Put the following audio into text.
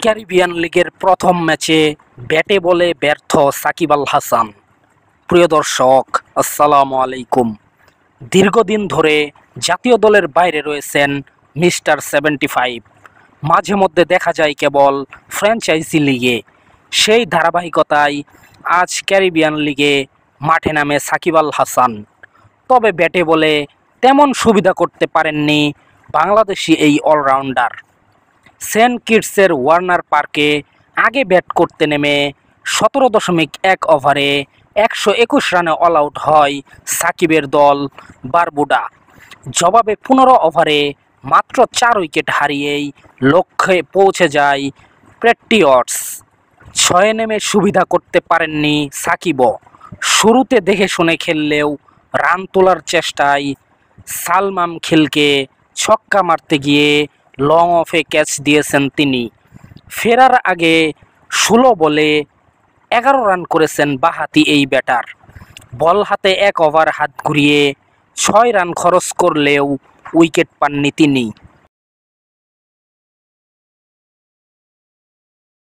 Caribbean লিগের প্রথম ম্যাচে ব্যাটে বলে ব্যর্থ সাকিব আল হাসান। প্রিয় দর্শক, আসসালামু আলাইকুম। দীর্ঘদিন ধরে জাতীয় দলের বাইরে রয়েছেন মিস্টার 75। মাঝে মধ্যে দেখা যায় কেবল ফ্র্যাঞ্চাইজি লিগে। সেই ধারাবাহিকতায় আজ ক্যারিবিয়ান লিগে মাঠে নামে সাকিব আল হাসান। তবে ব্যাটে বলে তেমন সুবিধা করতে পারেননি বাংলাদেশি এই অলরাউন্ডার। সেন্ট কিটসের ওয়ার্নার পার্কে আগে ব্যাট করতে নেমে 17.1 ওভারে 121 রানে অল আউট হয় সাকিবের দল বারবুডা। জবাবে 15 ওভারে মাত্র 4 উইকেট হারিয়েই লক্ষ্যে পৌঁছে যায় প্যাট্রিয়টস। 6 নেমে সুবিধা করতে পারেননি সাকিবও। শুরুতে দেখে শুনে খেললেও রান তোলার চেষ্টায় সালমান খিলকে ছক্কা মারতে গিয়ে লং অফে ক্যাচ দিয়েছেন তিনি। ফেরার আগে 16 বলে 11 রান করেছেন বাঁহাতি এই ব্যাটার। বল হাতে 1 ওভার হাত ঘুরিয়ে 6 রান খরচ করলেও উইকেট পাননি তিনি।